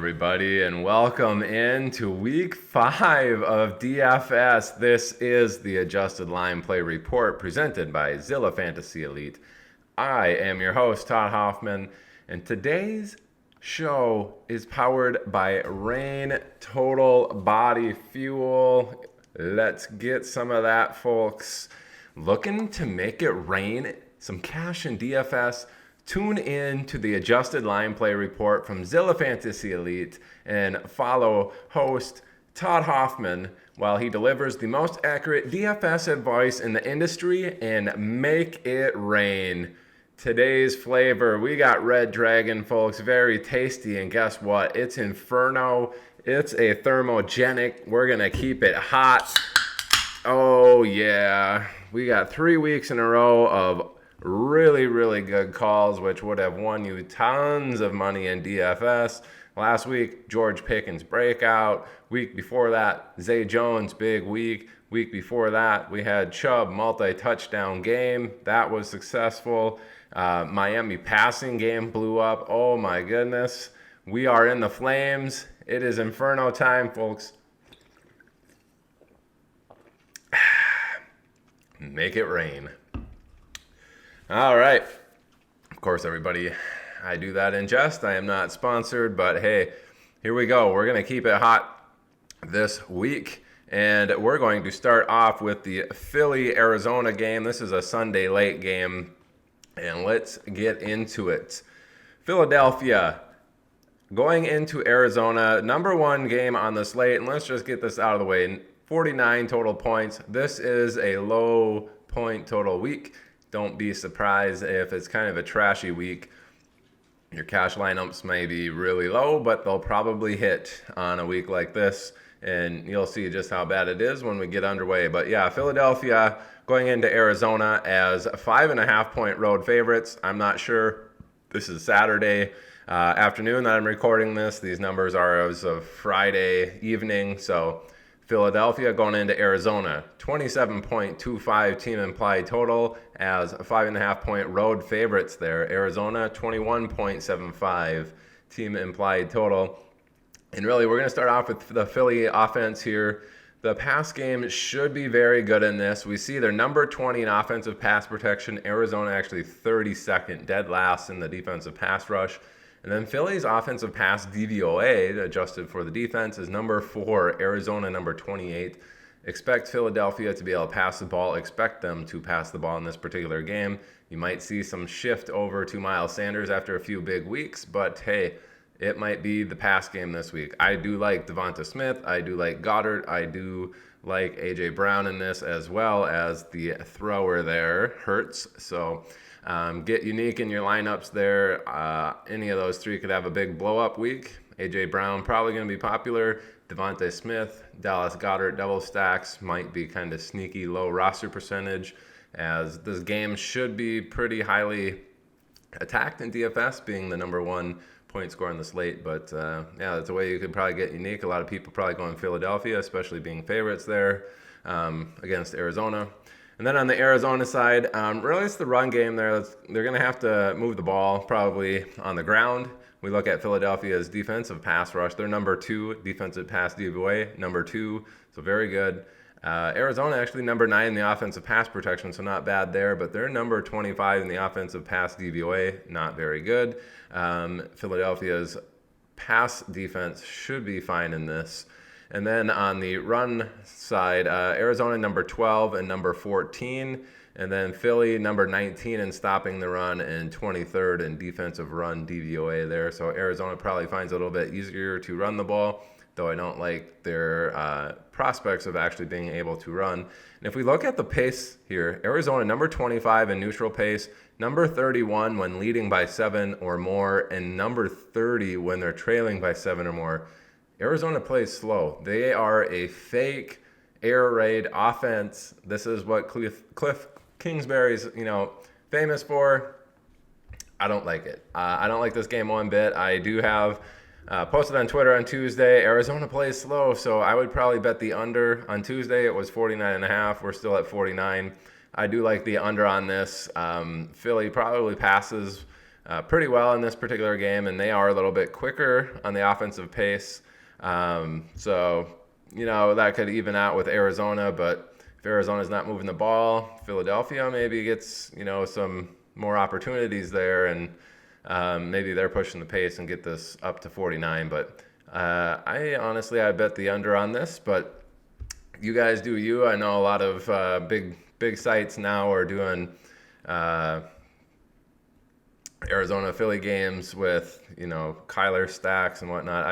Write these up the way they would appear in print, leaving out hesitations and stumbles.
everybody, and welcome in to week 5 of DFS. This is the Adjusted Line Play Report presented by Zilla Fantasy Elite. I am your host, Todd Hoffman, and today's show is powered by Rain Total Body Fuel. Let's get some of that, folks. Looking to make it rain some cash in DFS? Tune in to the Adjusted Line Play Report from Zilla Fantasy Elite and follow host Todd Hoffman while he delivers the most accurate DFS advice in the industry and make it rain. Today's flavor, we got Red Dragon, folks. Very tasty, and guess what? It's Inferno. It's a thermogenic. We're going to keep it hot. Oh, yeah. We got 3 weeks in a row of really good calls, which would have won you tons of money in DFS. Last week, George Pickens Breakout. Week before that, Zay Jones, big week. Week before that, we had Chubb multi-touchdown game. That was successful. Miami passing game blew up. Oh my goodness. We are in the flames. It is Inferno time, folks. Make it rain. All right. Of course, everybody, I do that in jest. I am not sponsored, but hey, here we go. We're going to keep it hot this week, and we're going to start off with the Philly-Arizona game. This is a Sunday late game, and let's get into it. Philadelphia going into Arizona, number 1 game on the slate, and let's just get this out of the way. 49 total points. This is a low point total week. Don't be surprised if it's kind of a trashy week. Your cash lineups may be really low, but they'll probably hit on a week like this, and you'll see just how bad it is when we get underway. But yeah, Philadelphia going into Arizona as 5.5 point road favorites. I'm not sure. This is Saturday afternoon that I'm recording this. These numbers are as of Friday evening, so Philadelphia going into Arizona, 27.25 team implied total as 5.5 point road favorites there. Arizona, 21.75 team implied total. And really, we're going to start off with the Philly offense here. The pass game should be very good in this. We see they're number 20 in offensive pass protection. Arizona actually 32nd, dead last in the defensive pass rush. And then Philly's offensive pass DVOA, adjusted for the defense, is number 4, Arizona number 28. Expect Philadelphia to be able to pass the ball. Expect them to pass the ball in this particular game. You might see some shift over to Miles Sanders after a few big weeks, but hey, it might be the pass game this week. I do like Devonta Smith. I do like Goddard. I do like A.J. Brown in this, as well as the thrower there, Hurts. So get unique in your lineups there. Any of those 3 could have a big blow-up week. A.J. Brown probably going to be popular. Devonta Smith, Dallas Goedert, double stacks might be kind of sneaky low roster percentage, as this game should be pretty highly attacked in DFS, being the number 1 point scorer on the slate. But yeah, that's a way you could probably get unique. A lot of people probably going Philadelphia, especially being favorites there against Arizona. And then on the Arizona side, really it's the run game there. They're going to have to move the ball probably on the ground. We look at Philadelphia's defensive pass rush. They're number 2 defensive pass DVOA, number 2, so very good. Arizona actually number 9 in the offensive pass protection, so not bad there, but they're number 25 in the offensive pass DVOA, not very good. Philadelphia's pass defense should be fine in this. And then on the run side, Arizona number 12 and number 14. And then Philly number 19 in stopping the run and 23rd in defensive run DVOA there. So Arizona probably finds it a little bit easier to run the ball, though I don't like their prospects of actually being able to run. And if we look at the pace here, Arizona number 25 in neutral pace, number 31 when leading by 7 or more, and number 30 when they're trailing by 7 or more. Arizona plays slow. They are a fake air raid offense. This is what Cliff Kingsbury's, famous for. I don't like it. I don't like this game one bit. I do have posted on Twitter on Tuesday, Arizona plays slow, so I would probably bet the under. On Tuesday, it was 49.5. We're still at 49. I do like the under on this. Philly probably passes pretty well in this particular game, and they are a little bit quicker on the offensive pace. So, that could even out with Arizona, but if Arizona's not moving the ball, Philadelphia maybe gets, some more opportunities there, and maybe they're pushing the pace and get this up to 49. But I bet the under on this, but you guys do you. I know a lot of big sites now are doing Arizona Philly games with Kyler stacks and whatnot.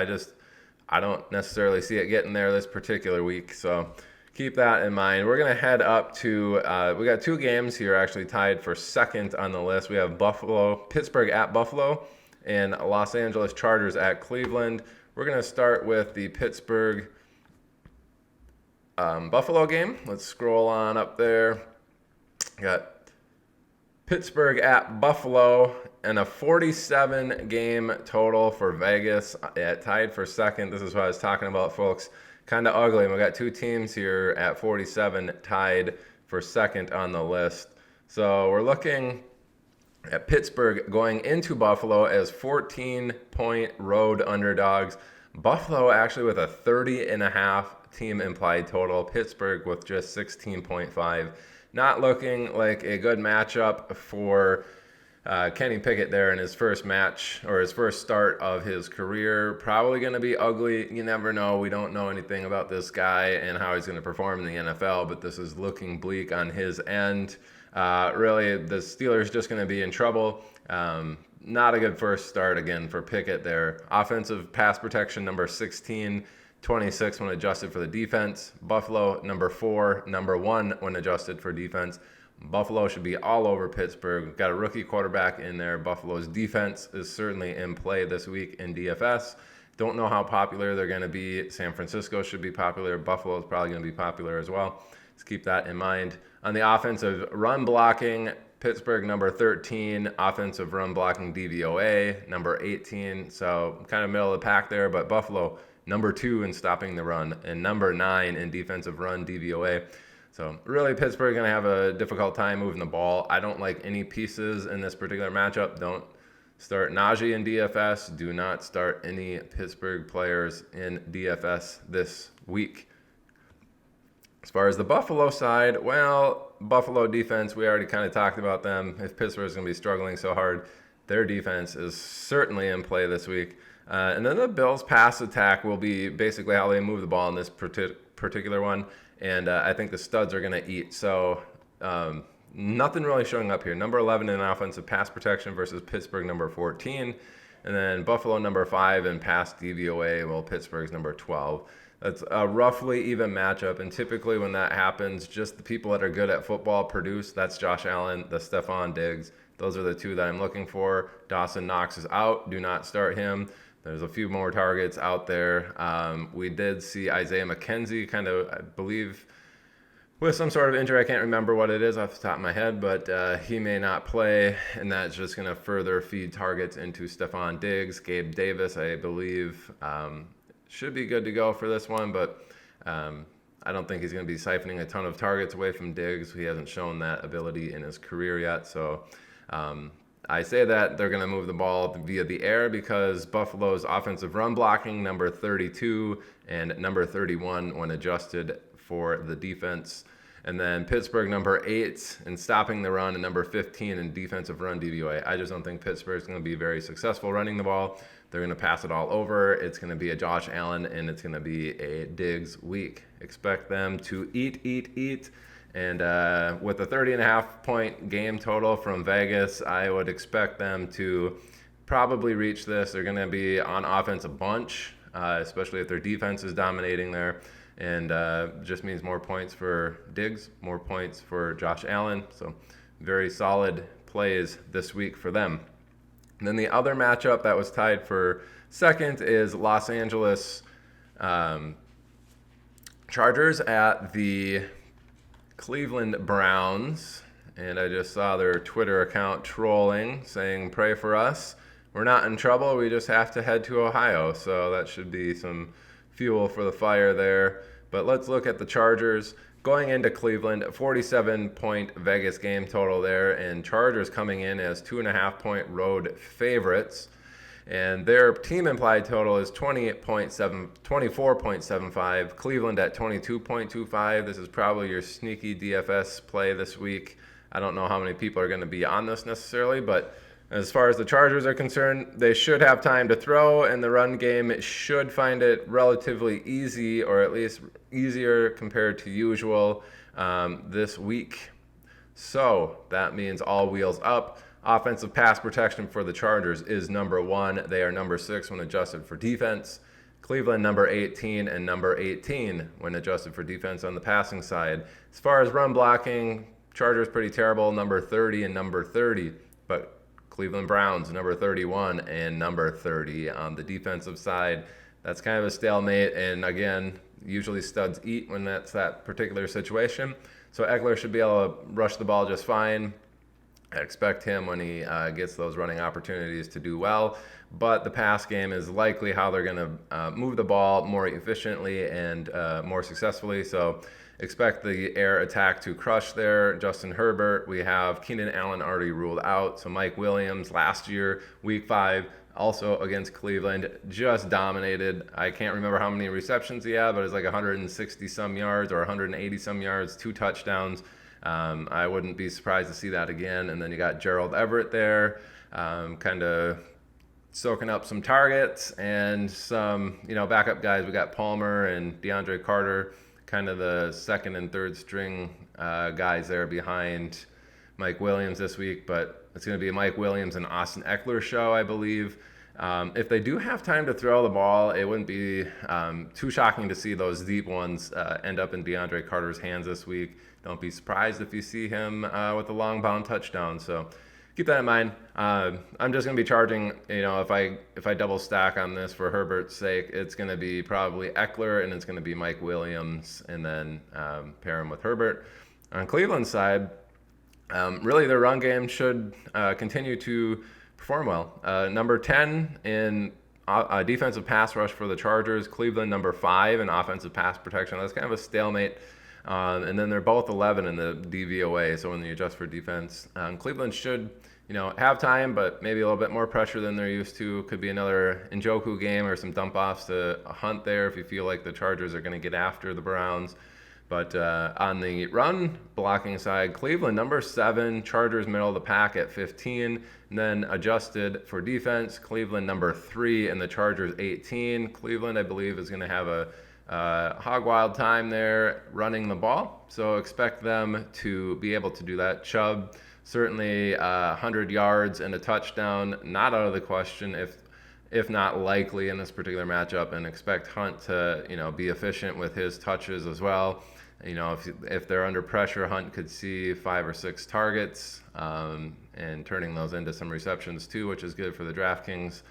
I don't necessarily see it getting there this particular week, so keep that in mind. We're gonna head up to we got two games here actually tied for second on the list. We have Pittsburgh at Buffalo, and Los Angeles Chargers at Cleveland. We're gonna start with the Pittsburgh Buffalo game. Let's scroll on up there. Got Pittsburgh at Buffalo and a 47 game total for Vegas tied for second. This is what I was talking about, folks. Kind of ugly. And we got two teams here at 47 tied for second on the list. So we're looking at Pittsburgh going into Buffalo as 14-point road underdogs. Buffalo actually with a 30.5 team implied total. Pittsburgh with just 16.5. Not looking like a good matchup for Kenny Pickett there in his first match or his first start of his career. Probably going to be ugly. You never know. We don't know anything about this guy and how he's going to perform in the NFL, but this is looking bleak on his end. Really, the Steelers just going to be in trouble. Not a good first start again for Pickett there. Offensive pass protection number 16. 26 when adjusted for the defense. Buffalo, number 4, number 1 when adjusted for defense. Buffalo should be all over Pittsburgh. We've got a rookie quarterback in there. Buffalo's defense is certainly in play this week in DFS. Don't know how popular they're going to be. San Francisco should be popular. Buffalo is probably going to be popular as well. Let's keep that in mind. On the offensive run blocking, Pittsburgh number 13, offensive run blocking DVOA, number 18. So kind of middle of the pack there, but Buffalo number 2 in stopping the run, and number 9 in defensive run DVOA. So really, Pittsburgh going to have a difficult time moving the ball. I don't like any pieces in this particular matchup. Don't start Najee in DFS. Do not start any Pittsburgh players in DFS this week. As far as the Buffalo side, well, Buffalo defense, we already kind of talked about them. If Pittsburgh's going to be struggling so hard, their defense is certainly in play this week. And then the Bills' pass attack will be basically how they move the ball in this particular one. And I think the studs are going to eat. So nothing really showing up here. Number 11 in offensive pass protection versus Pittsburgh number 14. And then Buffalo number 5 in pass DVOA, while Pittsburgh's number 12. That's a roughly even matchup. And typically when that happens, just the people that are good at football produce. That's Josh Allen, the Stephon Diggs. Those are the two that I'm looking for. Dawson Knox is out. Do not start him. There's a few more targets out there. We did see Isaiah McKenzie kind of, I believe, with some sort of injury. I can't remember what it is off the top of my head, but he may not play, and that's just going to further feed targets into Stephon Diggs. Gabe Davis, I believe, should be good to go for this one, but I don't think he's going to be siphoning a ton of targets away from Diggs. He hasn't shown that ability in his career yet, so I say that they're going to move the ball via the air because Buffalo's offensive run blocking, number 32 and number 31 when adjusted for the defense. And then Pittsburgh, number 8 in stopping the run, and number 15 in defensive run DVOA. I just don't think Pittsburgh's going to be very successful running the ball. They're going to pass it all over. It's going to be a Josh Allen, and it's going to be a Diggs week. Expect them to eat. And with a 30.5 point game total from Vegas, I would expect them to probably reach this. They're going to be on offense a bunch, especially if their defense is dominating there. And just means more points for Diggs, more points for Josh Allen. So very solid plays this week for them. And then the other matchup that was tied for second is Los Angeles Chargers at the Cleveland Browns, and I just saw their Twitter account trolling, saying, "Pray for us. We're not in trouble. We just have to head to Ohio." So that should be some fuel for the fire there. But let's look at the Chargers. Going into Cleveland, 47-point Vegas game total there, and Chargers coming in as 2.5-point road favorites. And their team implied total is 24.75. Cleveland at 22.25. This is probably your sneaky DFS play this week. I don't know how many people are going to be on this necessarily, but as far as the Chargers are concerned, they should have time to throw, and the run game should find it relatively easy, or at least easier compared to usual this week. So that means all wheels up. Offensive pass protection for the Chargers is number 1. They are number 6 when adjusted for defense. Cleveland number 18 and number 18 when adjusted for defense on the passing side. As far as run blocking, Chargers pretty terrible, number 30 and number 30. But Cleveland Browns number 31 and number 30 on the defensive side. That's kind of a stalemate, and again, usually studs eat when that's that particular situation. So Eckler should be able to rush the ball just fine. I expect him, when he gets those running opportunities, to do well. But the pass game is likely how they're going to move the ball more efficiently and more successfully. So expect the air attack to crush there. Justin Herbert, we have Keenan Allen already ruled out. So Mike Williams last year, week 5, also against Cleveland, just dominated. I can't remember how many receptions he had, but it's like 160 some yards or 180 some yards, 2 touchdowns. I wouldn't be surprised to see that again. And then you got Gerald Everett there, kind of soaking up some targets, and some backup guys. We got Palmer and DeAndre Carter, kind of the second and third string guys there behind Mike Williams this week. But it's going to be a Mike Williams and Austin Eckler show, I believe. If they do have time to throw the ball, it wouldn't be too shocking to see those deep ones end up in DeAndre Carter's hands this week. Don't be surprised if you see him with a long bound touchdown. So keep that in mind. I'm just going to be charging, if I double stack on this for Herbert's sake, it's going to be probably Eckler and it's going to be Mike Williams, and then pair him with Herbert. On Cleveland's side, really their run game should continue to perform well. Number 10 in defensive pass rush for the Chargers. Cleveland number 5 in offensive pass protection. That's kind of a stalemate. And then they're both 11 in the DVOA, so when you adjust for defense. Cleveland should, have time, but maybe a little bit more pressure than they're used to. Could be another Njoku game or some dump-offs to hunt there if you feel like the Chargers are going to get after the Browns. But on the run blocking side, Cleveland number 7, Chargers middle of the pack at 15. And then adjusted for defense, Cleveland number 3 and the Chargers 18. Cleveland, I believe, is going to have a hog wild time there running the ball, so expect them to be able to do that. Chubb, certainly 100 yards and a touchdown, not out of the question, if not likely in this particular matchup, and expect Hunt to be efficient with his touches as well. If they're under pressure, Hunt could see 5 or 6 targets and turning those into some receptions too, which is good for the DraftKings.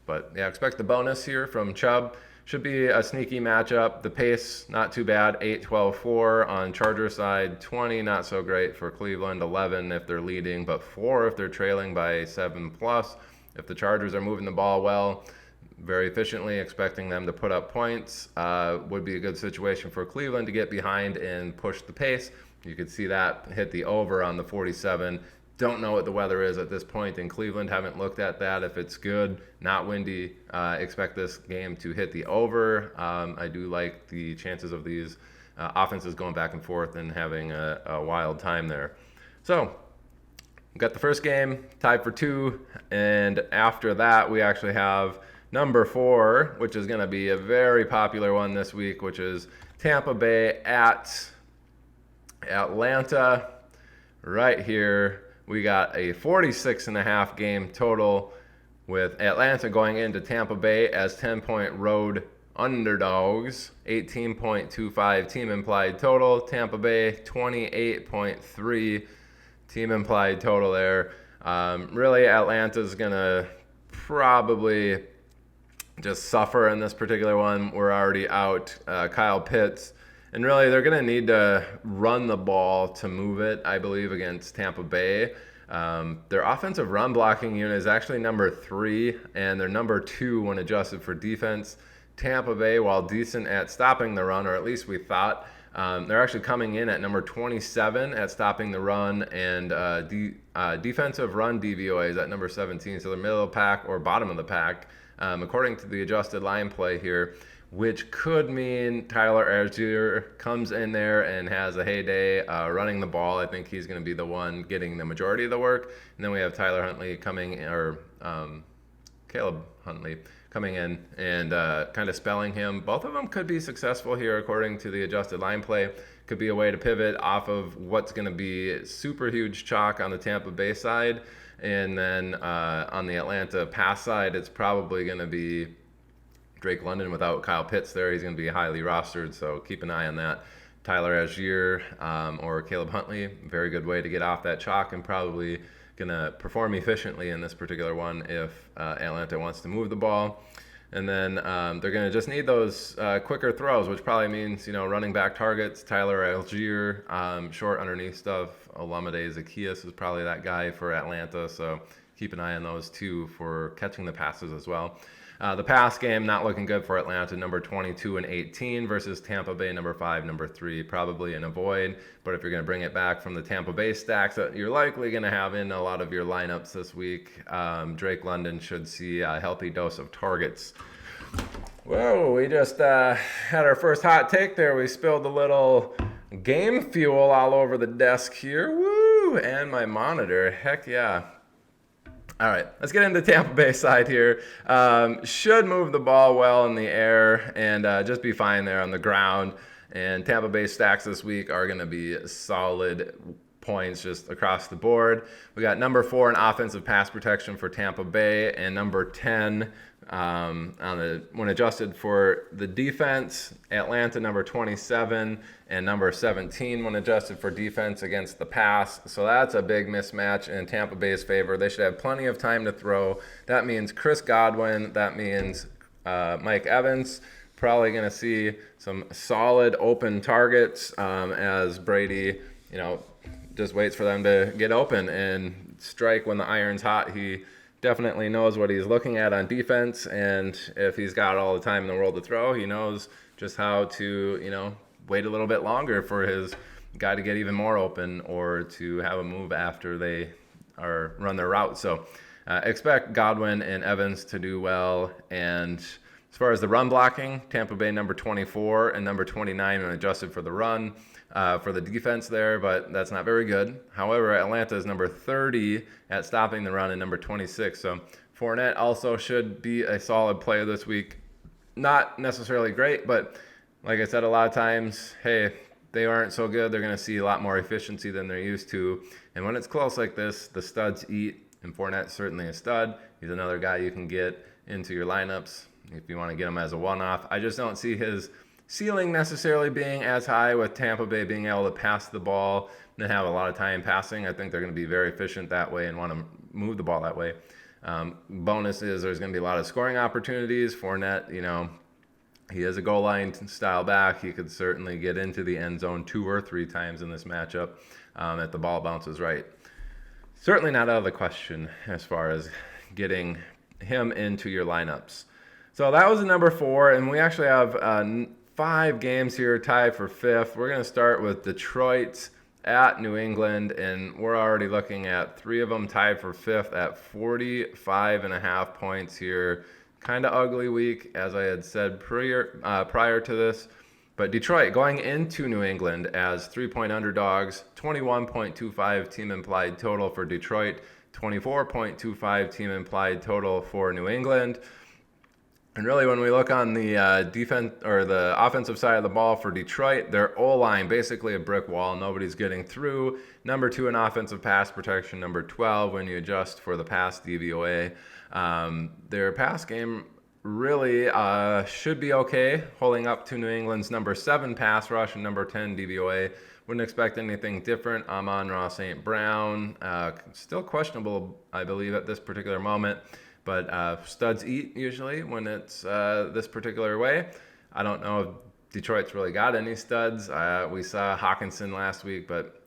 But yeah, expect the bonus here from Chubb. Should be a sneaky matchup. The pace, not too bad. 8-12-4 on Charger side. 20, not so great for Cleveland. 11 if they're leading, but 4 if they're trailing by 7+. If the Chargers are moving the ball well, very efficiently, expecting them to put up points, would be a good situation for Cleveland to get behind and push the pace. You could see that hit the over on the 47. Don't know what the weather is at this point in Cleveland. Haven't looked at that. If it's good, not windy, expect this game to hit the over. I do like the chances of these offenses going back and forth and having a wild time there. So we've got the first game tied for 2, and after that we actually have number 4, which is going to be a very popular one this week, which is Tampa Bay at Atlanta. Right here, we got a 46.5 game total, with Atlanta going into Tampa Bay as 10-point road underdogs. 18.25 team implied total. Tampa Bay 28.3 team implied total there. Really, Atlanta's going to probably just suffer in this particular one. We're already out Kyle Pitts. And really, they're going to need to run the ball to move it, I believe, against Tampa Bay. Their offensive run blocking unit is actually number 3, and they're number 2 when adjusted for defense. Tampa Bay, while decent at stopping the run, or at least we thought, They're actually coming in at number 27 at stopping the run, and defensive run DVOA is at number 17. So they're middle of the pack or bottom of the pack, according to the adjusted line play here, which could mean Tyler Algier comes in there and has a heyday running the ball. I think he's going to be the one getting the majority of the work. And then we have Tyler Huntley coming, or Caleb Huntley coming in and kind of spelling him. Both of them could be successful here according to the adjusted line play. Could be a way to pivot off of what's going to be super huge chalk on the Tampa Bay side. And then on the Atlanta pass side, it's probably going to be Drake London without Kyle Pitts there. He's going to be highly rostered, so keep an eye on that. Tyler Algier or Caleb Huntley, very good way to get off that chalk, and probably going to perform efficiently in this particular one if Atlanta wants to move the ball. And then they're going to just need those quicker throws, which probably means, running back targets. Tyler Algier, short underneath stuff. Olamide Zaccheaus is probably that guy for Atlanta, so keep an eye on those two for catching the passes as well. The pass game, not looking good for Atlanta, number 22 and 18 versus Tampa Bay, number 5, number 3, probably an avoid. But if you're going to bring it back from the Tampa Bay stacks that you're likely going to have in a lot of your lineups this week, Drake London should see a healthy dose of targets. Whoa, we just had our first hot take there. We spilled a little game fuel all over the desk here. Woo! And my monitor. Heck yeah. All right, let's get into the Tampa Bay side here. Should move the ball well in the air and just be fine there on the ground. And Tampa Bay stacks this week are going to be solid points just across the board. We got number 4 in offensive pass protection for Tampa Bay, and number 10 when adjusted for the defense, Atlanta number 27 and number 17 when adjusted for defense against the pass. So that's a big mismatch in Tampa Bay's favor. They should have plenty of time to throw. That means Chris Godwin. That means Mike Evans. Probably going to see some solid open targets as Brady, just waits for them to get open and strike when the iron's hot. He definitely knows what he's looking at on defense, and if he's got all the time in the world to throw, he knows just how to, wait a little bit longer for his guy to get even more open or to have a move after they run their route. So expect Godwin and Evans to do well. And as far as the run blocking, Tampa Bay number 24 and number 29 when adjusted for the run for the defense there, but that's not very good. However, Atlanta is number 30 at stopping the run and number 26. So Fournette also should be a solid player this week. Not necessarily great, but like I said, a lot of times, hey, they aren't so good. They're going to see a lot more efficiency than they're used to. And when it's close like this, the studs eat, and Fournette's certainly a stud. He's another guy you can get into your lineups if you want to get him as a one-off. I just don't see his ceiling necessarily being as high with Tampa Bay being able to pass the ball and have a lot of time passing. I think they're going to be very efficient that way and want to move the ball that way. Bonus is there's going to be a lot of scoring opportunities. Fournette, he is a goal line style back. He could certainly get into the end zone 2 or 3 times in this matchup if the ball bounces right. Certainly not out of the question as far as getting him into your lineups. So that was the number 4, and we actually have 5 games here tied for 5th. We're going to start with Detroit at New England, and we're already looking at 3 of them tied for 5th at 45.5 points here. Kind of ugly week, as I had said prior to this. But Detroit going into New England as 3-point underdogs, 21.25 team implied total for Detroit, 24.25 team implied total for New England. And really, when we look on the defense or the offensive side of the ball for Detroit, their O-line basically a brick wall. Nobody's getting through. Number 2 in offensive pass protection. Number 12 when you adjust for the pass DVOA. Their pass game really should be okay, holding up to New England's number 7 pass rush and number 10 DVOA. Wouldn't expect anything different. Amon-Ra St. Brown, still questionable, I believe, at this particular moment. But studs eat usually when it's this particular way. I don't know if Detroit's really got any studs. We saw Hawkinson last week, but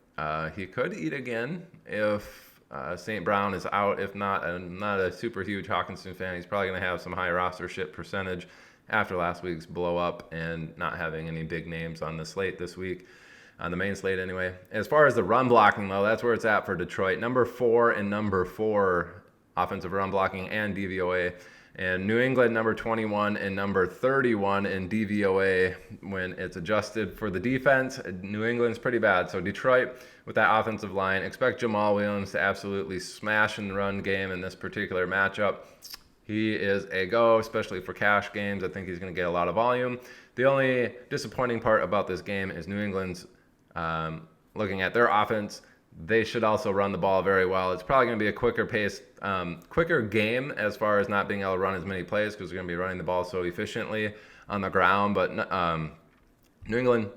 he could eat again if St. Brown is out. If not, I'm not a super huge Hawkinson fan. He's probably going to have some high rostership percentage after last week's blow up and not having any big names on the slate this week, on the main slate anyway. As far as the run blocking, though, that's where it's at for Detroit. Number 4 and number 4 offensive run blocking and DVOA. And New England, number 21 and number 31 in DVOA when it's adjusted for the defense. New England's pretty bad. So Detroit, with that offensive line, expect Jamal Williams to absolutely smash in the run game in this particular matchup. He is a go, especially for cash games. I think he's going to get a lot of volume. The only disappointing part about this game is New England's looking at their offense. They should also run the ball very well. It's probably going to be a quicker pace, quicker game as far as not being able to run as many plays because they're going to be running the ball so efficiently on the ground. But New England,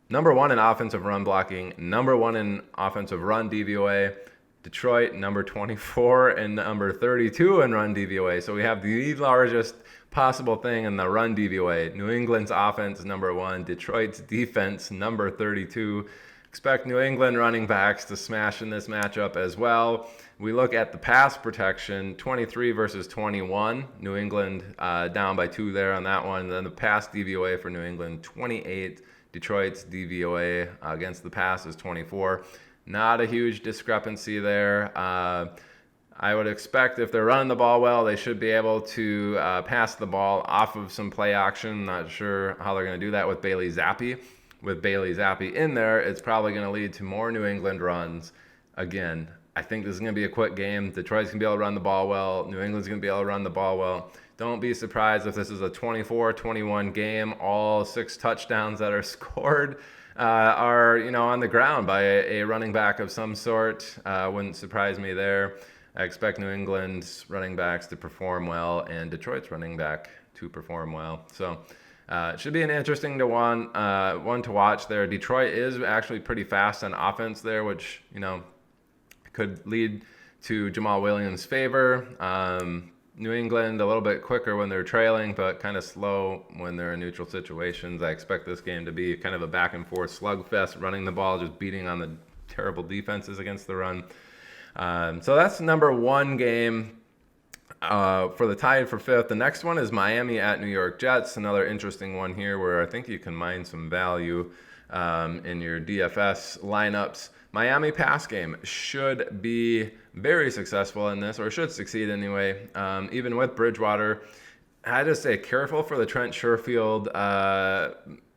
number 1 in offensive run blocking, number 1 in offensive run DVOA. Detroit, number 24 and number 32 in run DVOA. So we have the largest possible thing in the run DVOA. New England's offense, number 1. Detroit's defense, number 32. Expect New England running backs to smash in this matchup as well. We look at the pass protection, 23 versus 21. New England down by 2 there on that one. Then the pass DVOA for New England, 28. Detroit's DVOA against the pass is 24. Not a huge discrepancy there. I would expect if they're running the ball well, they should be able to pass the ball off of some play action. Not sure how they're going to do that with Bailey Zappi. With Bailey Zappi in there, it's probably going to lead to more New England runs. Again, I think this is going to be a quick game. Detroit's going to be able to run the ball well. New England's going to be able to run the ball well. Don't be surprised if this is a 24-21 game. All 6 touchdowns that are scored are on the ground by a running back of some sort. Wouldn't surprise me there. I expect New England's running backs to perform well and Detroit's running back to perform well. So it should be an interesting one to watch there. Detroit is actually pretty fast on offense there, which could lead to Jamal Williams' favor. New England a little bit quicker when they're trailing, but kind of slow when they're in neutral situations. I expect this game to be kind of a back and forth slugfest, running the ball, just beating on the terrible defenses against the run. So that's number 1 game. For the tied for 5th. The next one is Miami at New York Jets. Another interesting one here where I think you can mine some value in your DFS lineups. Miami pass game should be very successful in this, or should succeed anyway. Even with Bridgewater, I just say careful for the Trent Sherfield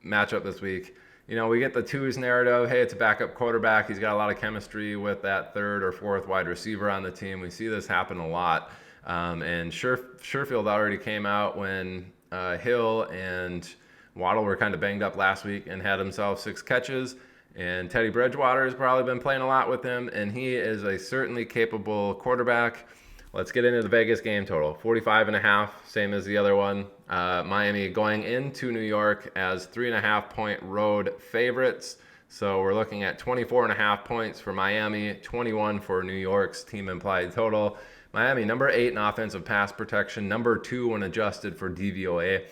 matchup this week. We get the twos narrative. Hey, it's a backup quarterback. He's got a lot of chemistry with that 3rd or 4th wide receiver on the team. We see this happen a lot. And Sherfield already came out when Hill and Waddle were kind of banged up last week and had himself 6 catches. And Teddy Bridgewater has probably been playing a lot with him, and he is a certainly capable quarterback. Let's get into the Vegas game total. 45.5, same as the other one. Miami going into New York as 3.5-point road favorites. So we're looking at 24.5 points for Miami, 21 for New York's team implied total. Miami, number 8 in offensive pass protection, number 2 when adjusted for DVOA.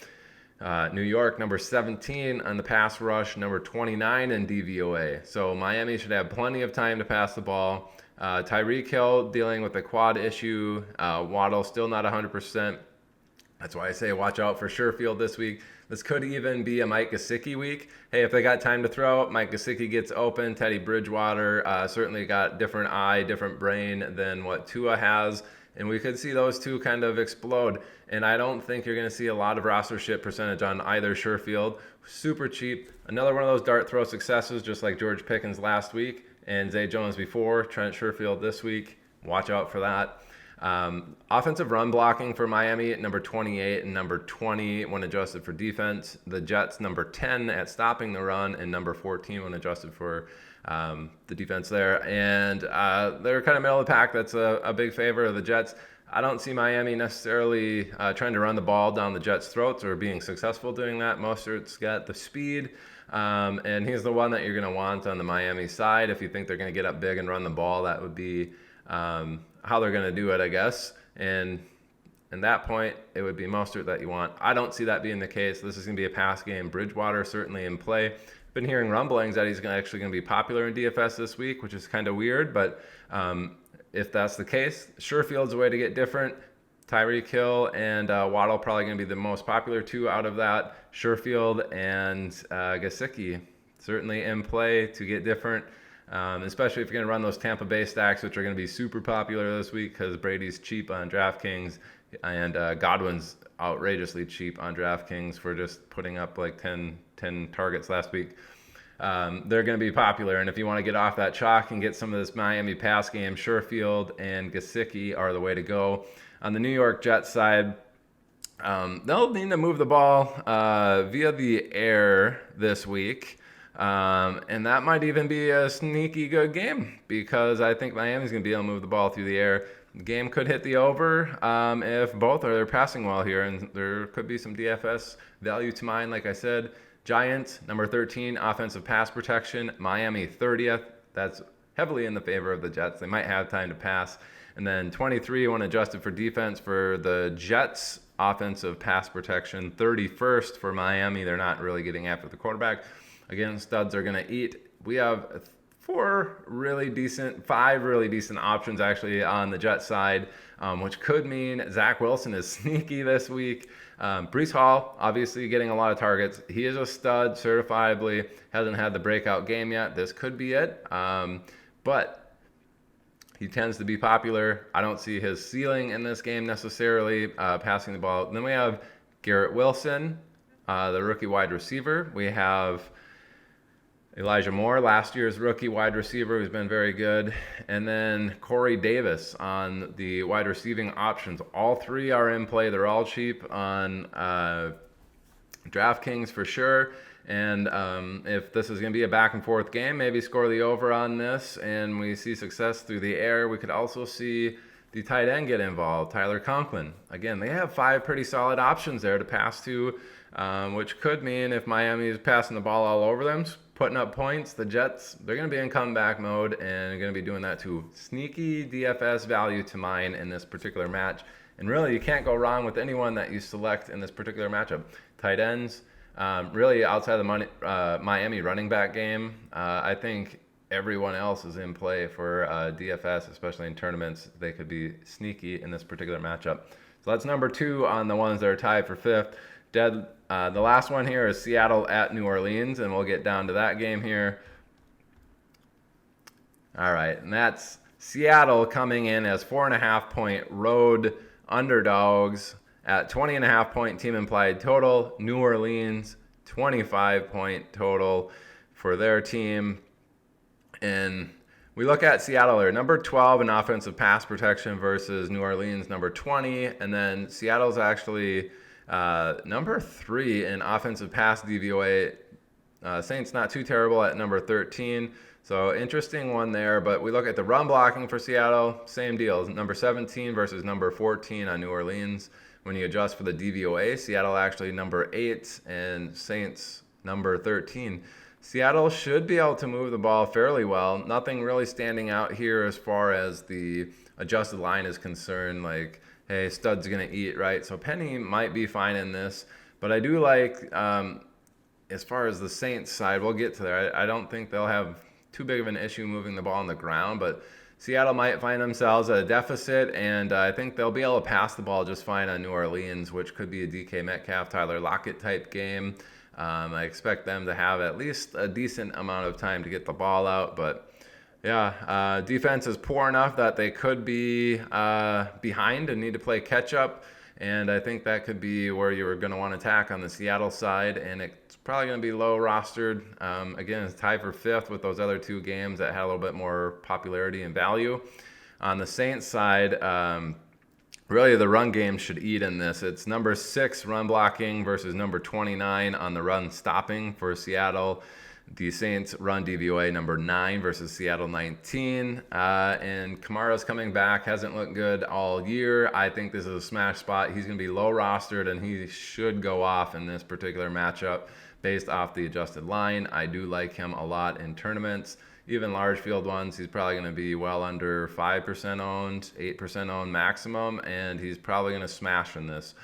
New York, number 17 on the pass rush, number 29 in DVOA. So Miami should have plenty of time to pass the ball. Tyreek Hill dealing with a quad issue. Waddle still not 100%. That's why I say watch out for Sherfield this week. This could even be a Mike Gesicki week. Hey, if they got time to throw, Mike Gesicki gets open. Teddy Bridgewater certainly got different eye, different brain than what Tua has. And we could see those two kind of explode. And I don't think you're going to see a lot of rostership percentage on either Sherfield. Super cheap. Another one of those dart throw successes, just like George Pickens last week and Zay Jones before. Trent Sherfield this week. Watch out for that. Offensive run blocking for Miami at number 28 and number 20 when adjusted for defense. The Jets number 10 at stopping the run and number 14 when adjusted for the defense there. And they're kind of middle of the pack. That's a big favor of the Jets. I don't see Miami necessarily trying to run the ball down the Jets' throats or being successful doing that. Mostert's got the speed, and he's the one that you're going to want on the Miami side. If you think they're going to get up big and run the ball, that would be how they're going to do it, I guess. And at that point, it would be Mostert that you want. I don't see that being the case. This is going to be a pass game. Bridgewater certainly in play. Been hearing rumblings that he's actually going to be popular in DFS this week, which is kind of weird, but if that's the case, Sherfield's a way to get different. Tyreek Hill and Waddle probably going to be the most popular two out of that. Sherfield and Gesicki certainly in play to get different, especially if you're going to run those Tampa Bay stacks, which are going to be super popular this week because Brady's cheap on DraftKings and Godwin's outrageously cheap on DraftKings for just putting up like 10 targets last week. They're going to be popular, and if you want to get off that chalk and get some of this Miami pass game, Sherfield and Gesicki are the way to go. On the New York Jets side, they'll need to move the ball via the air this week, and that might even be a sneaky good game because I think Miami's going to be able to move the ball through the air. The game could hit the over if both are passing well here, and there could be some DFS value to mine. Like I said, Giants, number 13, offensive pass protection. Miami, 30th. That's heavily in the favor of the Jets. They might have time to pass. And then 23, when adjusted for defense for the Jets, offensive pass protection, 31st for Miami. They're not really getting after the quarterback. Again, studs are going to eat. We have five really decent options actually on the Jets side, which could mean Zach Wilson is sneaky this week. Breece Hall, obviously getting a lot of targets. He is a stud, certifiably. Hasn't had the breakout game yet. This could be it. But he tends to be popular. I don't see his ceiling in this game necessarily, passing the ball. Then we have Garrett Wilson, the rookie wide receiver. We have Elijah Moore, last year's rookie wide receiver, who's been very good. And then Corey Davis on the wide receiving options. All three are in play. They're all cheap on DraftKings for sure. And if this is going to be a back and forth game, maybe score the over on this and we see success through the air. We could also see the tight end get involved, Tyler Conklin. Again, they have 5 pretty solid options there to pass to, which could mean if Miami is passing the ball all over them, putting up points, the Jets, they're going to be in comeback mode and going to be doing that too. Sneaky DFS value to mine in this particular match. And really, you can't go wrong with anyone that you select in this particular matchup. Tight ends, really outside of the Miami running back game, I think everyone else is in play for DFS, especially in tournaments. They could be sneaky in this particular matchup. So that's number 2 on the ones that are tied for 5th. The last one here is Seattle at New Orleans, and we'll get down to that game here. All right, and that's Seattle coming in as 4.5-point road underdogs at 20.5-point team implied total. New Orleans, 25-point total for their team. And we look at Seattle here, number 12 in offensive pass protection versus New Orleans, number 20. And then Seattle's actually number 3 in offensive pass DVOA. Saints not too terrible at number 13. So interesting one there. But we look at the run blocking for Seattle, same deal. Number 17 versus number 14 on New Orleans. When you adjust for the DVOA, Seattle actually number 8 and Saints number 13. Seattle should be able to move the ball fairly well. Nothing really standing out here as far as the adjusted line is concerned. Like, hey, stud's going to eat, right? So Penny might be fine in this. But I do like, as far as the Saints side, we'll get to there. I don't think they'll have too big of an issue moving the ball on the ground. But Seattle might find themselves at a deficit, and I think they'll be able to pass the ball just fine on New Orleans, which could be a DK Metcalf, Tyler Lockett type game. I expect them to have at least a decent amount of time to get the ball out, but yeah, defense is poor enough that they could be behind and need to play catch up, and I think that could be where you were going to want to attack on the Seattle side, and it's probably going to be low rostered. Again, it's tied for 5th with those other 2 games that had a little bit more popularity and value. On the Saints side, really, the run game should eat in this. It's number 6 run blocking versus number 29 on the run stopping for Seattle. The Saints run DVOA number 9 versus Seattle 19. And Kamara's coming back. Hasn't looked good all year. I think this is a smash spot. He's going to be low rostered, and he should go off in this particular matchup based off the adjusted line. I do like him a lot in tournaments. Even large field ones, he's probably going to be well under 5% owned, 8% owned maximum, and he's probably going to smash in this.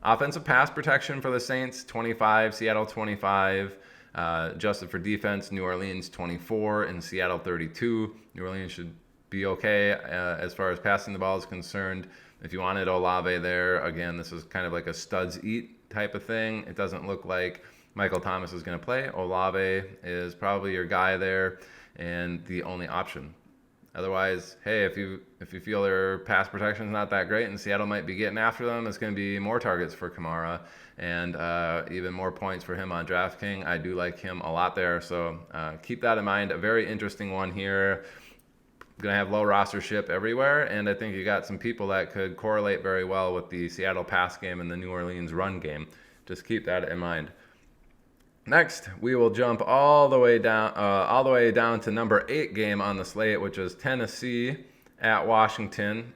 Offensive pass protection for the Saints, 25, Seattle 25. Adjusted for defense, New Orleans 24 and Seattle 32. New Orleans should be okay as far as passing the ball is concerned. If you wanted Olave there, again, this is kind of like a studs eat type of thing. It doesn't look like Michael Thomas is going to play. Olave is probably your guy there and the only option. Otherwise, hey, if you feel their pass protection is not that great and Seattle might be getting after them, it's going to be more targets for Kamara and even more points for him on DraftKings. I do like him a lot there, so keep that in mind. A very interesting one here. Going to have low rostership everywhere, and I think you got some people that could correlate very well with the Seattle pass game and the New Orleans run game. Just keep that in mind. Next, we will jump all the way down to number 8 game on the slate, which is Tennessee at Washington.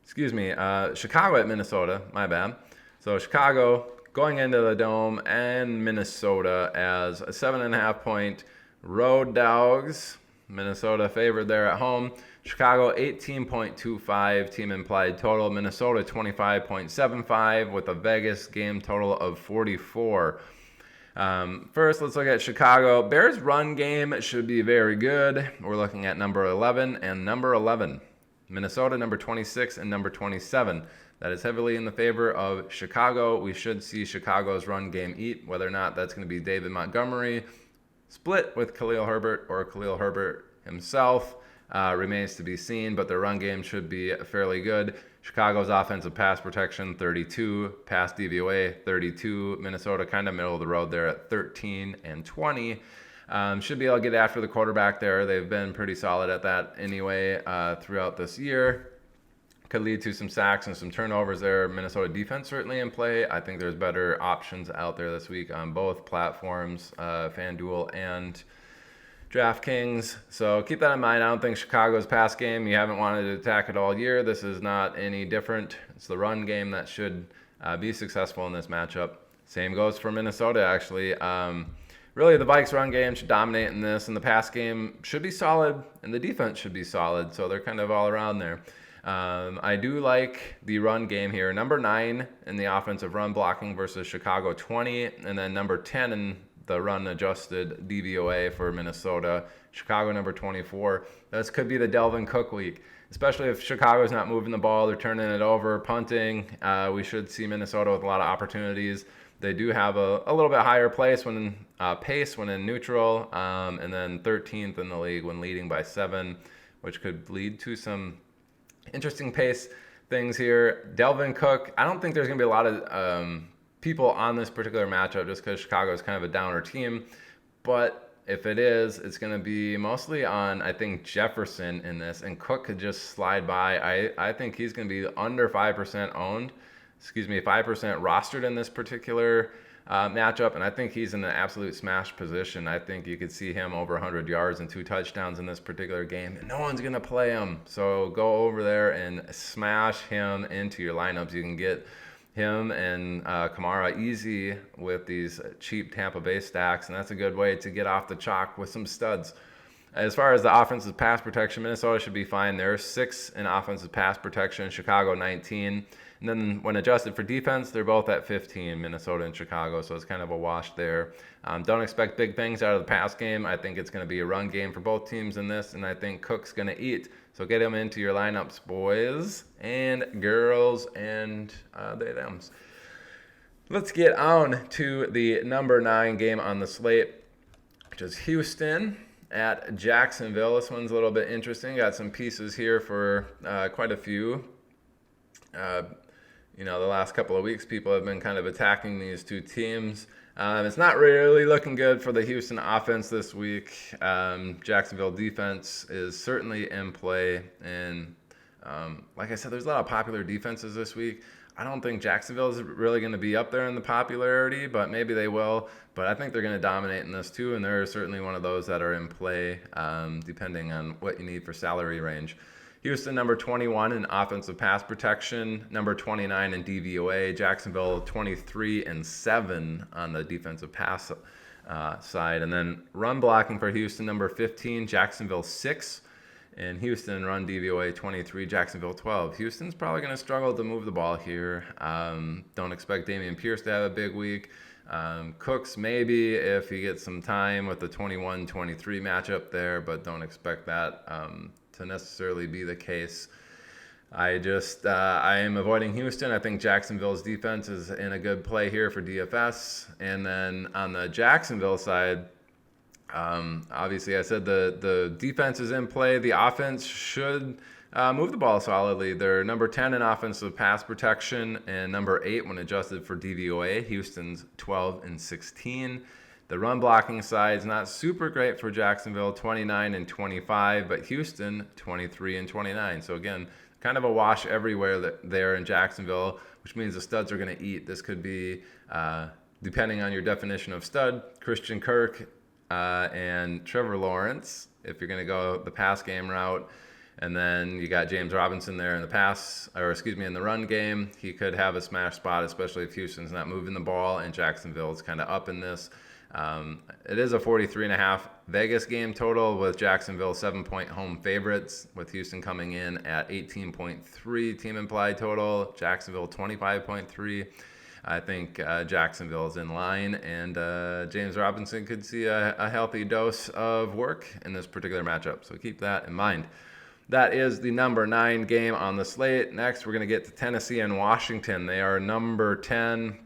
Excuse me, Chicago at Minnesota. My bad. So Chicago going into the Dome and Minnesota as a 7.5 point road dogs. Minnesota favored there at home. Chicago 18.25 team implied total. Minnesota 25.75 with a Vegas game total of 44. First, let's look at Chicago. Bears run game should be very good. We're looking at number 11 and number 11. Minnesota number 26 and number 27. That is heavily in the favor of Chicago. We should see Chicago's run game eat. Whether or not that's going to be David Montgomery split with Khalil Herbert or Khalil Herbert himself remains to be seen, but their run game should be fairly good. Chicago's offensive pass protection, 32. Pass DVOA, 32. Minnesota kind of middle of the road there at 13 and 20. Should be able to get after the quarterback there. They've been pretty solid at that anyway throughout this year. Could lead to some sacks and some turnovers there. Minnesota defense certainly in play. I think there's better options out there this week on both platforms, FanDuel and DraftKings. So keep that in mind. I don't think Chicago's pass game, you haven't wanted to attack it all year. This is not any different. It's the run game that should be successful in this matchup. Same goes for Minnesota, actually. Really, the Vikes run game should dominate in this, and the pass game should be solid, and the defense should be solid. So they're kind of all around there. I do like the run game here. Number 9 in the offensive run blocking versus Chicago 20, and then number 10 in the run adjusted DVOA for Minnesota. Chicago number 24. This could be the Delvin Cook week, especially if Chicago's not moving the ball, they're turning it over, punting. We should see Minnesota with a lot of opportunities. They do have a little bit higher pace when in neutral, and then 13th in the league when leading by 7, which could lead to some interesting pace things here. Delvin Cook, I don't think there's going to be a lot of people on this particular matchup just because Chicago is kind of a downer team. But if it is, it's going to be mostly on, I think, Jefferson in this. And Cook could just slide by. I think he's going to be under 5% owned. 5% rostered in this particular matchup. And I think he's in an absolute smash position. I think you could see him over 100 yards and 2 touchdowns in this particular game. And no one's going to play him. So go over there and smash him into your lineups. You can get him and Kamara easy with these cheap Tampa Bay stacks, and that's a good way to get off the chalk with some studs. As far as the offensive pass protection, Minnesota should be fine. They're 6 in offensive pass protection, Chicago 19. And then when adjusted for defense, they're both at 15, Minnesota and Chicago, so it's kind of a wash there. Don't expect big things out of the pass game. I think it's going to be a run game for both teams in this, and I think Cook's going to eat. So get him into your lineups, boys and girls and they-thems. Let's get on to the number 9 game on the slate, which is Houston at Jacksonville. This one's a little bit interesting. Got some pieces here for quite a few. The last couple of weeks, people have been kind of attacking these two teams. It's not really looking good for the Houston offense this week. Jacksonville defense is certainly in play. And like I said, there's a lot of popular defenses this week. I don't think Jacksonville is really going to be up there in the popularity, but maybe they will. But I think they're going to dominate in this too, and they're certainly one of those that are in play depending on what you need for salary range. Houston, number 21 in offensive pass protection, number 29 in DVOA. Jacksonville, 23 and 7 on the defensive pass side. And then run blocking for Houston, number 15. Jacksonville, 6. And Houston, run DVOA, 23. Jacksonville, 12. Houston's probably going to struggle to move the ball here. Don't expect Damien Pierce to have a big week. Cooks maybe if he gets some time with the 21-23 matchup there, but don't expect that to necessarily be the case. I am avoiding Houston. I think Jacksonville's defense is in a good play here for DFS. And then on the Jacksonville side, obviously I said the defense is in play. The offense should move the ball solidly. They're number 10 in offensive pass protection and number 8 when adjusted for DVOA. Houston's 12 and 16. The run blocking side is not super great for Jacksonville, 29 and 25, but Houston 23 and 29. So again, kind of a wash everywhere there in Jacksonville, which means the studs are going to eat. This could be, depending on your definition of stud, Christian Kirk and Trevor Lawrence, if you're going to go the pass game route. And then you got James Robinson there in the run game. He could have a smash spot, especially if Houston's not moving the ball and Jacksonville's kind of up in this. It is a 43.5 Vegas game total with Jacksonville 7-point home favorites, with Houston coming in at 18.3 team implied total, Jacksonville 25.3. I think Jacksonville is in line, and James Robinson could see a healthy dose of work in this particular matchup. So keep that in mind. That is the number 9 game on the slate. Next, we're going to get to Tennessee and Washington. They are number 10.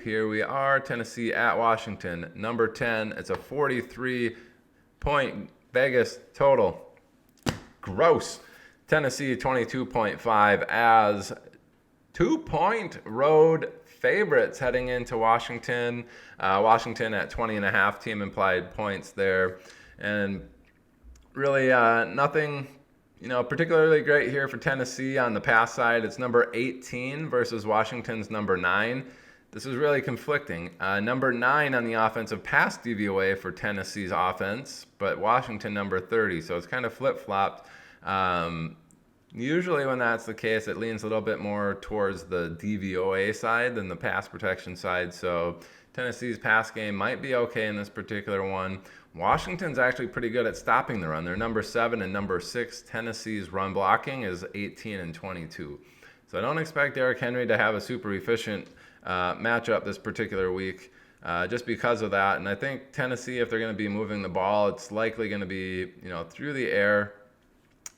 Here we are, Tennessee at Washington, number 10. It's a 43-point Vegas total. Gross. Tennessee 22.5 as 2-point road favorites heading into Washington. Washington at 20.5 team implied points there. And really nothing particularly great here for Tennessee on the pass side. It's number 18 versus Washington's number 9. This is really conflicting. Number 9 on the offensive pass DVOA for Tennessee's offense, but Washington number 30. So it's kind of flip-flopped. Usually when that's the case, it leans a little bit more towards the DVOA side than the pass protection side. So Tennessee's pass game might be okay in this particular one. Washington's actually pretty good at stopping the run. They're number 7 and number 6. Tennessee's run blocking is 18 and 22. So I don't expect Derrick Henry to have a super efficient matchup this particular week just because of that. And I think Tennessee, if they're going to be moving the ball, it's likely going to be through the air,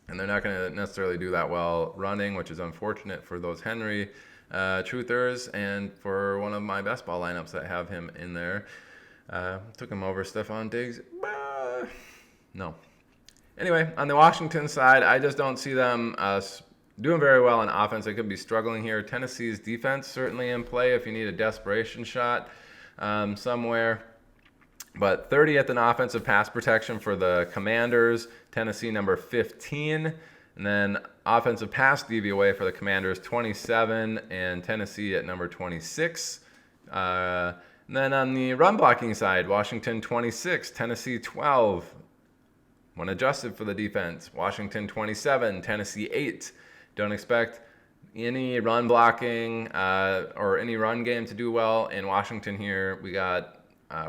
and they're not going to necessarily do that well running, which is unfortunate for those Henry truthers and for one of my best ball lineups that have him in there. Took him over Stephon Diggs. No. Anyway, on the Washington side, I just don't see them doing very well on offense. They could be struggling here. Tennessee's defense certainly in play if you need a desperation shot somewhere. But 30th in offensive pass protection for the Commanders. Tennessee number 15. And then offensive pass DVOA for the Commanders 27 and Tennessee at number 26. And then on the run blocking side, Washington 26, Tennessee 12. When adjusted for the defense, Washington 27, Tennessee 8. Don't expect any run blocking or any run game to do well in Washington here. We got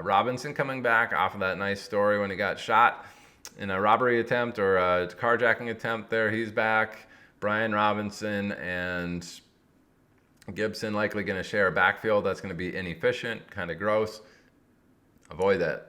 Robinson coming back off of that nice story when he got shot in a robbery attempt or a carjacking attempt there. He's back. Brian Robinson and Gibson likely going to share a backfield that's going to be inefficient, kind of gross. Avoid that.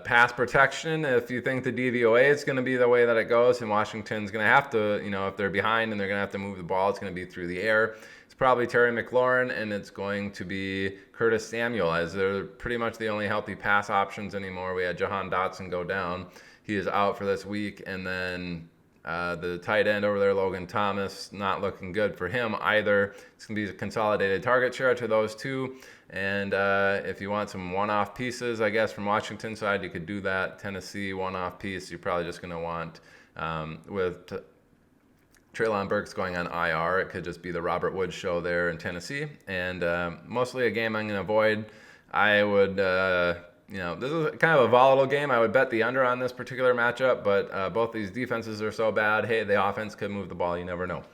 Pass protection, if you think the DVOA is going to be the way that it goes, and Washington's going to have to, if they're behind and they're going to have to move the ball, it's going to be through the air. It's probably Terry McLaurin, and it's going to be Curtis Samuel, as they're pretty much the only healthy pass options anymore. We had Jahan Dotson go down. He is out for this week, and then the tight end over there, Logan Thomas, not looking good for him either. It's going to be a consolidated target share to those two. And if you want some one-off pieces, I guess, from Washington side, you could do that. Tennessee one-off piece, you're probably just going to want, with Treylon Burks going on IR, it could just be the Robert Woods show there in Tennessee. And mostly a game I'm going to avoid. I would, this is kind of a volatile game. I would bet the under on this particular matchup, but both these defenses are so bad. Hey, the offense could move the ball. You never know.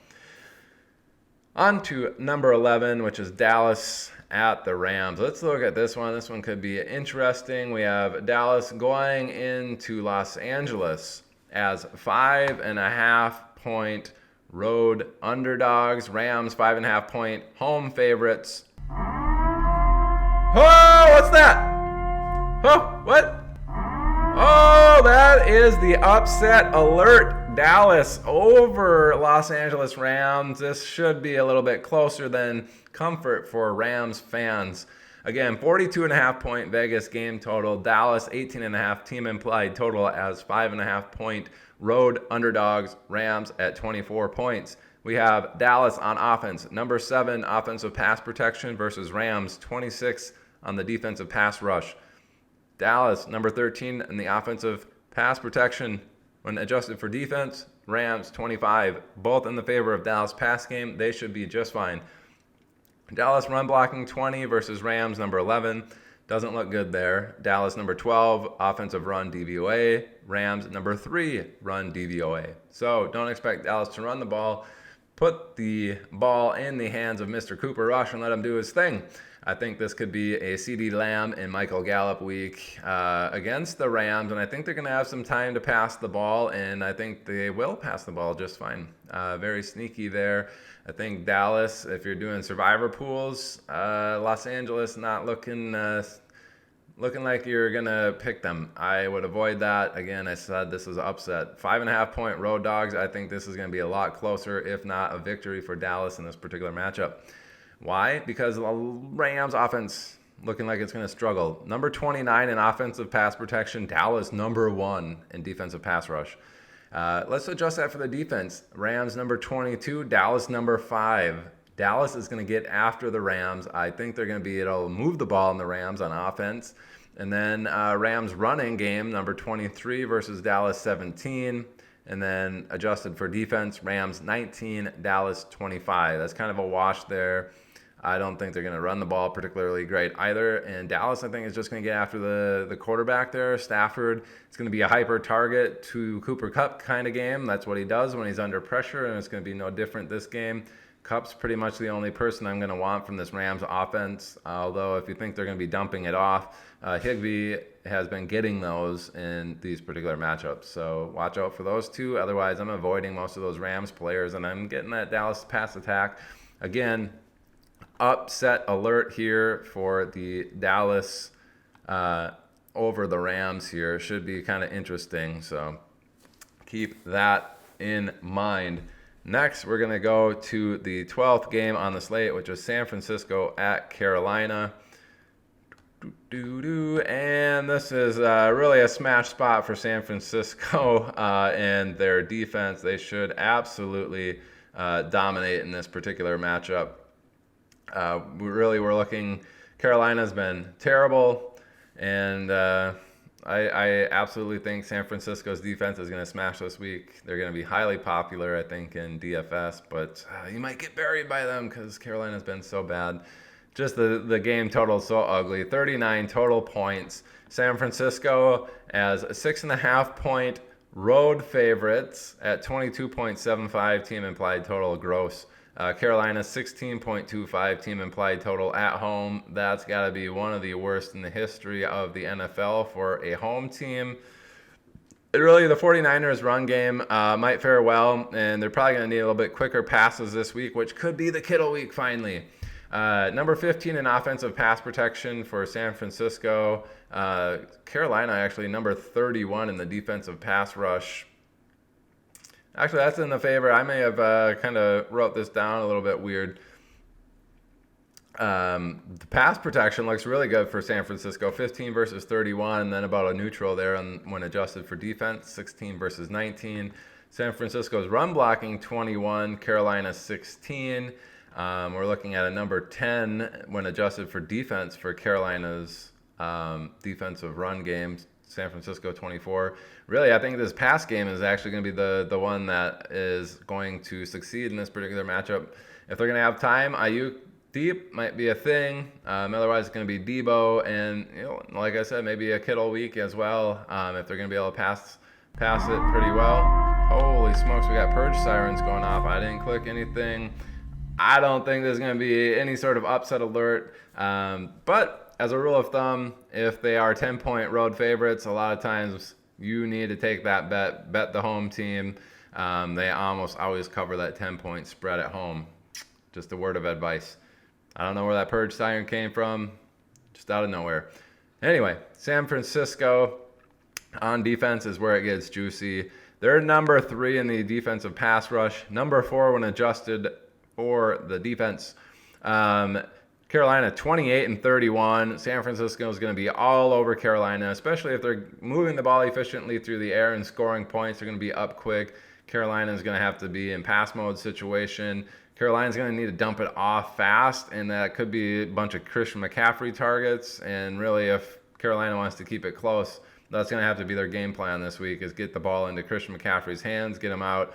On to number 11, which is Dallas at the Rams. Let's look at this one. This one could be interesting. We have Dallas going into Los Angeles as 5.5-point road underdogs. Rams 5.5-point home favorites. what's that? Oh, what? Oh, that is the upset alert. Dallas over Los Angeles Rams. This should be a little bit closer than comfort for Rams fans. Again, 42.5 point Vegas game total. Dallas 18.5 team implied total as 5.5 point road underdogs. Rams at 24 points. We have Dallas on offense, number 7 offensive pass protection versus Rams 26 on the defensive pass rush. Dallas, number 13 in the offensive pass protection when adjusted for defense. Rams, 25. Both in the favor of Dallas pass game. They should be just fine. Dallas run blocking 20 versus Rams, number 11. Doesn't look good there. Dallas, number 12, offensive run DVOA. Rams, number 3, run DVOA. So don't expect Dallas to run the ball. Put the ball in the hands of Mr. Cooper Rush and let him do his thing. I think this could be a CeeDee Lamb and Michael Gallup week against the Rams, and I think they're going to have some time to pass the ball, and I think they will pass the ball just fine. Very sneaky there. I think Dallas, if you're doing survivor pools, Los Angeles not looking like you're going to pick them. I would avoid that. Again, I said this is an upset. 5.5 point road dogs. I think this is going to be a lot closer, if not a victory for Dallas in this particular matchup. Why? Because the Rams offense looking like it's going to struggle. Number 29 in offensive pass protection. Dallas number 1 in defensive pass rush. Let's adjust that for the defense. Rams number 22. Dallas number 5. Dallas is going to get after the Rams. I think they're going to be able to move the ball in the Rams on offense. And then Rams running game, number 23 versus Dallas 17. And then adjusted for defense, Rams 19, Dallas 25. That's kind of a wash there. I don't think they're going to run the ball particularly great either. And Dallas, I think, is just going to get after the quarterback there. Stafford, it's going to be a hyper target to Cooper Kupp kind of game. That's what he does when he's under pressure, and it's going to be no different this game. Kupp's pretty much the only person I'm going to want from this Rams offense, although if you think they're going to be dumping it off, Higbee has been getting those in these particular matchups. So watch out for those two. Otherwise, I'm avoiding most of those Rams players, and I'm getting that Dallas pass attack. Again, upset alert here for the Dallas over the Rams here. Should be kind of interesting, so keep that in mind. Next, we're going to go to the 12th game on the slate, which is San Francisco at Carolina. And this is really a smash spot for San Francisco and their defense. They should absolutely dominate in this particular matchup. We're looking, Carolina's been terrible, and I absolutely think San Francisco's defense is going to smash this week. They're going to be highly popular, I think, in DFS, but you might get buried by them because Carolina's been so bad. Just the game total is so ugly. 39 total points. San Francisco as 6.5 point road favorites at 22.75 team implied total gross. Carolina 16.25 team implied total at home. That's got to be one of the worst in the history of the NFL for a home team. Really, the 49ers run game might fare well, and they're probably going to need a little bit quicker passes this week, which could be the Kittle week finally. Number 15 in offensive pass protection for San Francisco. Carolina actually number 31 in the defensive pass rush. Actually, that's in the favor. I may have kind of wrote this down a little bit weird. The pass protection looks really good for San Francisco. 15 versus 31, then about a neutral there when adjusted for defense. 16 versus 19. San Francisco's run blocking 21, Carolina 16. We're looking at a number 10 when adjusted for defense for Carolina's defensive run games. San Francisco 24. Really, I think this pass game is actually going to be the one that is going to succeed in this particular matchup. If they're going to have time, Ayuk deep might be a thing. Otherwise, it's going to be Debo, and like I said, maybe a Kittle week as well. If they're going to be able to pass it pretty well. Holy smokes, we got purge sirens going off. I didn't click anything. I don't think there's going to be any sort of upset alert. But as a rule of thumb, if they are 10-point road favorites, a lot of times you need to take that bet the home team. They almost always cover that 10-point spread at home. Just a word of advice. I don't know where that purge siren came from. just out of nowhere. Anyway, San Francisco on defense is where it gets juicy. They're number 3 in the defensive pass rush, number 4 when adjusted for the defense. Carolina 28-31. San Francisco is going to be all over Carolina, especially if they're moving the ball efficiently through the air and scoring points. They're going to be up quick. Carolina is going to have to be in pass mode situation. Carolina's going to need to dump it off fast, and that could be a bunch of Christian McCaffrey targets. And really, if Carolina wants to keep it close, that's going to have to be their game plan this week, is get the ball into Christian McCaffrey's hands, get him out,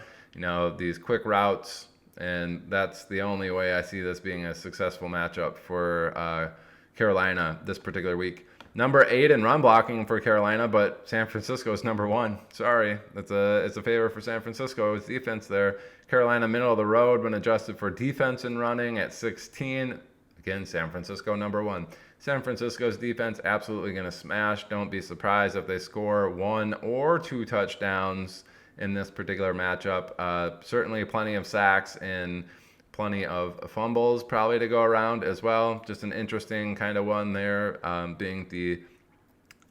these quick routes. And that's the only way I see this being a successful matchup for Carolina this particular week. Number 8 in run blocking for Carolina, but San Francisco is number 1. Sorry, it's a favor for San Francisco's defense there. Carolina middle of the road when adjusted for defense and running at 16. Again, San Francisco number 1. San Francisco's defense absolutely going to smash. Don't be surprised if they score 1 or 2 touchdowns in this particular matchup. Certainly plenty of sacks and plenty of fumbles probably to go around as well. Just an interesting kind of one there, being the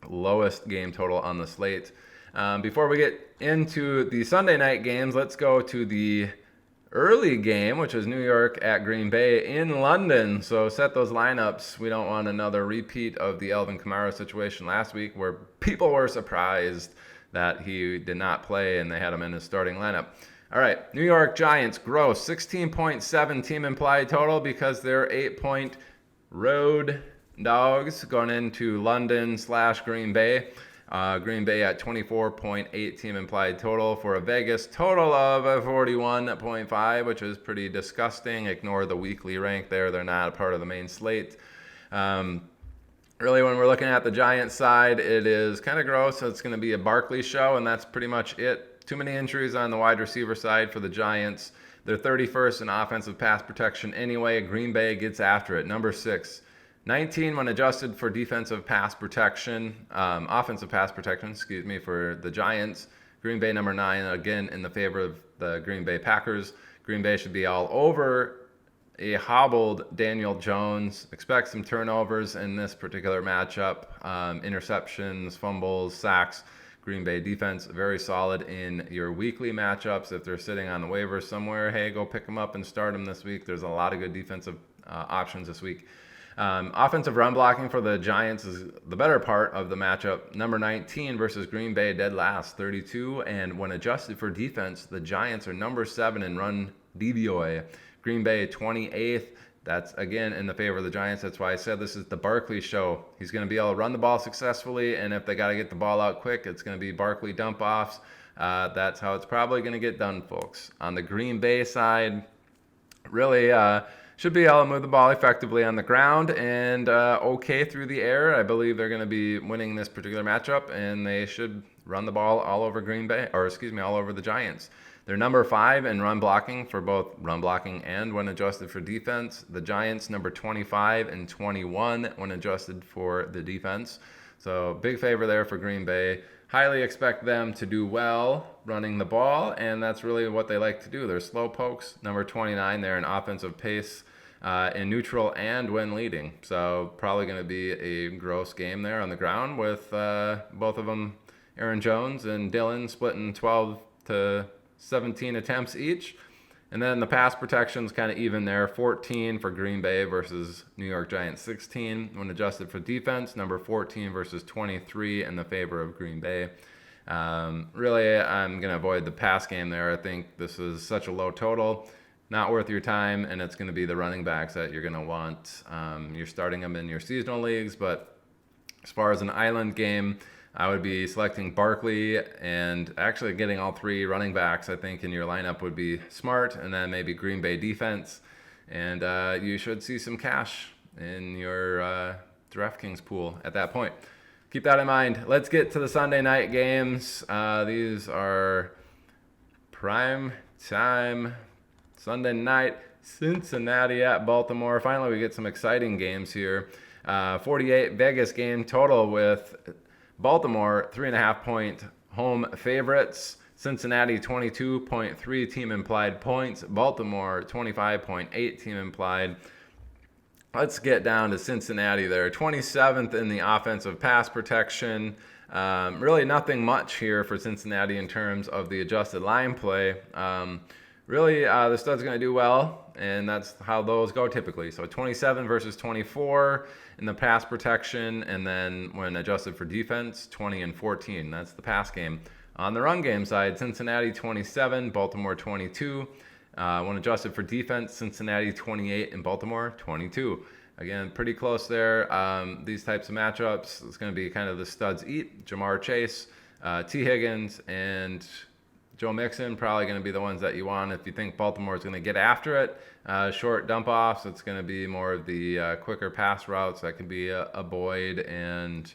lowest game total on the slate. Before we get into the Sunday night games, let's go to the early game, which is New York at Green Bay in London. So set those lineups. We don't want another repeat of the Alvin Kamara situation last week where people were surprised that he did not play and they had him in his starting lineup. All right, New York Giants gross 16.7 team implied total because they're 8-point road dogs going into London/Green Bay. Green Bay at 24.8 team implied total for a Vegas total of 41.5, which is pretty disgusting. Ignore the weekly rank there. They're not a part of the main slate. Really, when we're looking at the Giants side, it is kind of gross. So it's going to be a Barkley show, and that's pretty much it. Too many injuries on the wide receiver side for the Giants. They're 31st in offensive pass protection anyway. Green Bay gets after it. Number 6. 19 when adjusted for defensive pass protection, offensive pass protection, for the Giants. Green Bay number 9, again in the favor of the Green Bay Packers. Green Bay should be all over a hobbled Daniel Jones. Expect some turnovers in this particular matchup. Interceptions, fumbles, sacks. Green Bay defense very solid in your weekly matchups. If they're sitting on the waivers somewhere, hey, go pick them up and start them this week. There's a lot of good defensive options this week. Offensive run blocking for the Giants is the better part of the matchup. Number 19 versus Green Bay, dead last, 32. And when adjusted for defense, the Giants are number 7 in run DVOA. Green Bay 28th. That's, again, in the favor of the Giants. That's why I said this is the Barkley show. He's going to be able to run the ball successfully, and if they got to get the ball out quick, it's going to be Barkley dump-offs. That's how it's probably going to get done, folks. On the Green Bay side, really should be able to move the ball effectively on the ground and okay through the air. I believe they're going to be winning this particular matchup, and they should run the ball all over all over the Giants. They're number 5 in run blocking for both run blocking and when adjusted for defense. The Giants number 25 and 21 when adjusted for the defense. So big favor there for Green Bay. Highly expect them to do well running the ball, and that's really what they like to do. They're slow pokes. Number 29, they're an offensive pace in neutral and when leading. So probably going to be a gross game there on the ground with both of them, Aaron Jones and Dillon, splitting 12 to 17 attempts each. And then the pass protection's kind of even there. 14 for Green Bay versus New York Giants 16. When adjusted for defense, number 14 versus 23 in the favor of Green Bay. Really, I'm going to avoid the pass game there. I think this is such a low total. Not worth your time, and it's going to be the running backs that you're going to want. You're starting them in your seasonal leagues, but as far as an island game, I would be selecting Barkley and actually getting all 3 running backs, I think, in your lineup would be smart, and then maybe Green Bay defense. And you should see some cash in your DraftKings pool at that point. Keep that in mind. Let's get to the Sunday night games. These are prime time Sunday night. Cincinnati at Baltimore. Finally, we get some exciting games here. 48 Vegas game total with Baltimore 3.5-point home favorites. Cincinnati 22.3 team implied points. Baltimore 25.8 team implied. let's get down to Cincinnati there. 27th in the offensive pass protection. Really nothing much here for Cincinnati in terms of the adjusted line play. Really, the stud's going to do well, and that's how those go typically. So 27 versus 24 in the pass protection, and then when adjusted for defense, 20 and 14. That's the pass game. On the run game side, Cincinnati 27, Baltimore 22. When adjusted for defense, Cincinnati 28 and Baltimore 22. Again, pretty close there. These types of matchups, it's going to be kind of the studs eat. Jamar Chase, T. Higgins, and Joe Mixon probably going to be the ones that you want. If you think Baltimore is going to get after it, short dump offs, it's going to be more of the quicker pass routes. That could be a Boyd and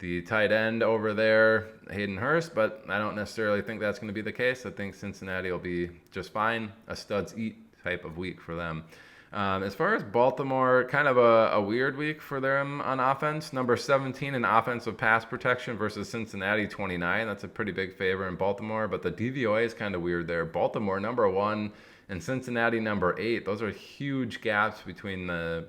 the tight end over there, Hayden Hurst, but I don't necessarily think that's going to be the case. I think Cincinnati will be just fine. A studs eat type of week for them. As far as Baltimore, kind of a weird week for them on offense. Number 17 in offensive pass protection versus Cincinnati 29. That's a pretty big favor in Baltimore, but the DVOA is kind of weird there. Baltimore number 1 and Cincinnati number 8. Those are huge gaps between the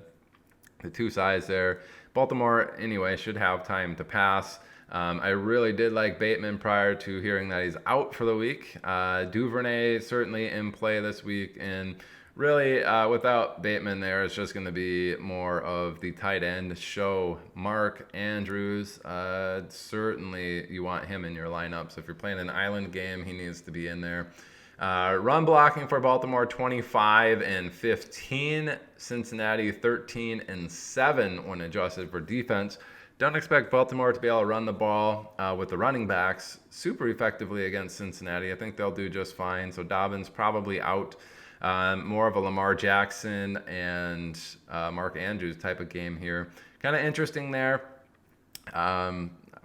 two sides there. Baltimore, anyway, should have time to pass. I really did like Bateman prior to hearing that he's out for the week. Duvernay certainly in play this week, and really, without Bateman there, it's just going to be more of the tight end show. Mark Andrews, certainly you want him in your lineup. So if you're playing an island game, he needs to be in there. Run blocking for Baltimore, 25 and 15. Cincinnati, 13 and 7 when adjusted for defense. Don't expect Baltimore to be able to run the ball with the running backs super effectively against Cincinnati. I think they'll do just fine. So Dobbins probably out. More of a Lamar Jackson and Mark Andrews type of game here. Kind of interesting there.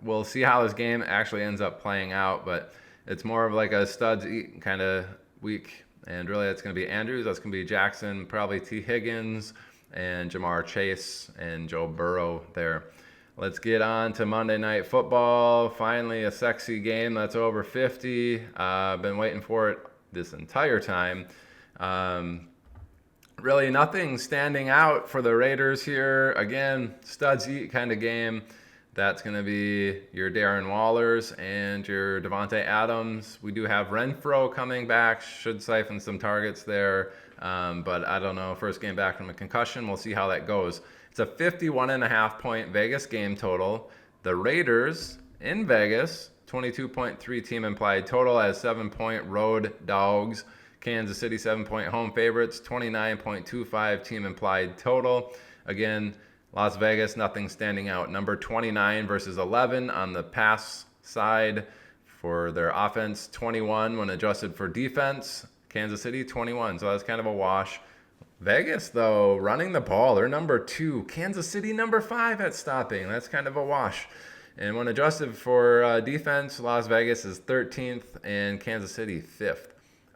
We'll see how this game actually ends up playing out, but it's more of like a studs eat kind of week. And really, it's going to be Andrews. That's going to be Jackson, probably T. Higgins, and Jamar Chase and Joe Burrow there. Let's get on to Monday Night Football. Finally, a sexy game that's over 50. Been waiting for it this entire time. Really nothing standing out for the Raiders here. Again, studs eat kind of game. That's going to be your Darren Wallers and your Devontae Adams. We do have Renfro coming back. Should siphon some targets there. But I don't know. First game back from a concussion. We'll see how that goes. It's a 51.5 point Vegas game total. The Raiders in Vegas, 22.3 team implied total as 7-point road dogs. Kansas City 7-point home favorites, 29.25 team implied total. Again, Las Vegas, nothing standing out. Number 29 versus 11 on the pass side for their offense, 21 when adjusted for defense. Kansas City 21, so that's kind of a wash. Vegas, though, running the ball, they're number 2. Kansas City number 5 at stopping. That's kind of a wash. And when adjusted for defense, Las Vegas is 13th and Kansas City 5th.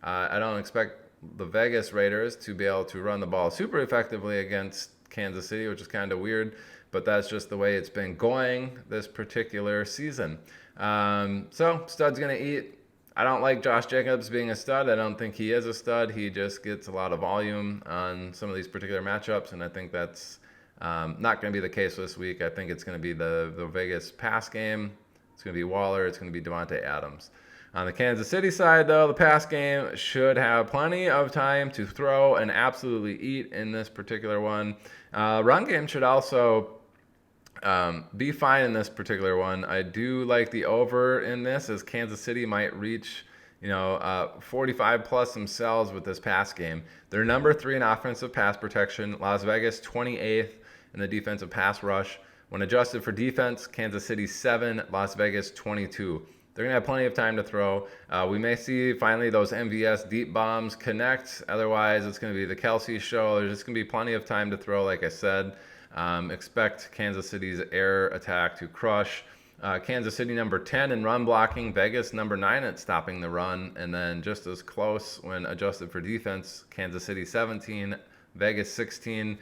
I don't expect the Vegas Raiders to be able to run the ball super effectively against Kansas City, which is kind of weird, but that's just the way it's been going this particular season. So stud's going to eat. I don't like Josh Jacobs being a stud. I don't think he is a stud. He just gets a lot of volume on some of these particular matchups, and I think that's not going to be the case this week. I think it's going to be the Vegas pass game. It's going to be Waller. It's going to be Devontae Adams. On the Kansas City side, though, the pass game should have plenty of time to throw and absolutely eat in this particular one. Run game should also be fine in this particular one. I do like the over in this, as Kansas City might reach 45 plus themselves with this pass game. They're number 3 in offensive pass protection. Las Vegas 28th in the defensive pass rush. When adjusted for defense, Kansas City 7, Las Vegas 22. They're going to have plenty of time to throw. We may see finally those MVS deep bombs connect. Otherwise, it's going to be the Kelsey show. There's just going to be plenty of time to throw, like I said. Expect Kansas City's air attack to crush. Kansas City number 10 in run blocking. Vegas number 9 at stopping the run. And then just as close when adjusted for defense, Kansas City 17, Vegas 16.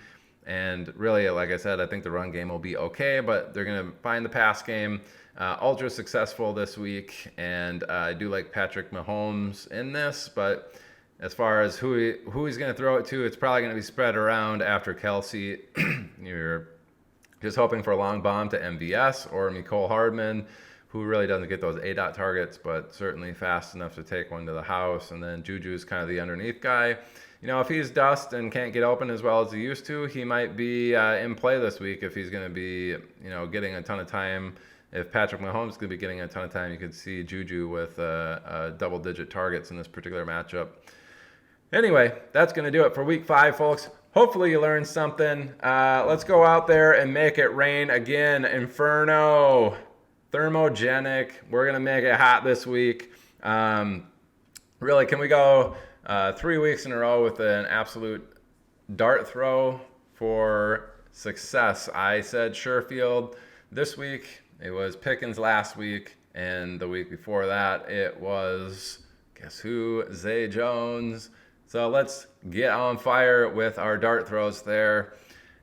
And really, like I said, I think the run game will be okay, but they're going to find the pass game ultra successful this week. And I do like Patrick Mahomes in this, but As far as who he's going to throw it to, it's probably going to be spread around after Kelsey. You're just hoping for a long bomb to MVS or Mecole Hardman, who really doesn't get those A-dot targets, but certainly fast enough to take one to the house. And then Juju's kind of the underneath guy. You know, if he's dust and can't get open as well as he used to, he might be in play this week if he's going to be, you know, getting a ton of time. If Patrick Mahomes is going to be getting a ton of time, you could see Juju with double-digit targets in this particular matchup. Anyway, that's going to do it for week 5, folks. Hopefully you learned something. Let's go out there and make it rain again. Inferno. Thermogenic. We're going to make it hot this week. Really, can we go 3 weeks in a row with an absolute dart throw for success? I said Sherfield this week. It was Pickens last week. And the week before that, it was, guess who? Zay Jones. So let's get on fire with our dart throws there.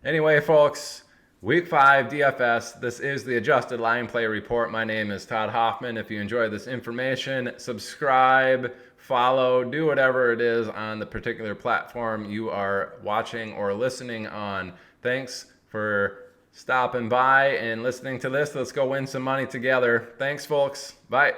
Anyway, folks, week 5 DFS. This is the Adjusted Line Play Report. My name is Todd Hoffman. If you enjoyed this information, subscribe, follow, do whatever it is on the particular platform you are watching or listening on. Thanks for stopping by and listening to this. Let's go win some money together. Thanks, folks. Bye.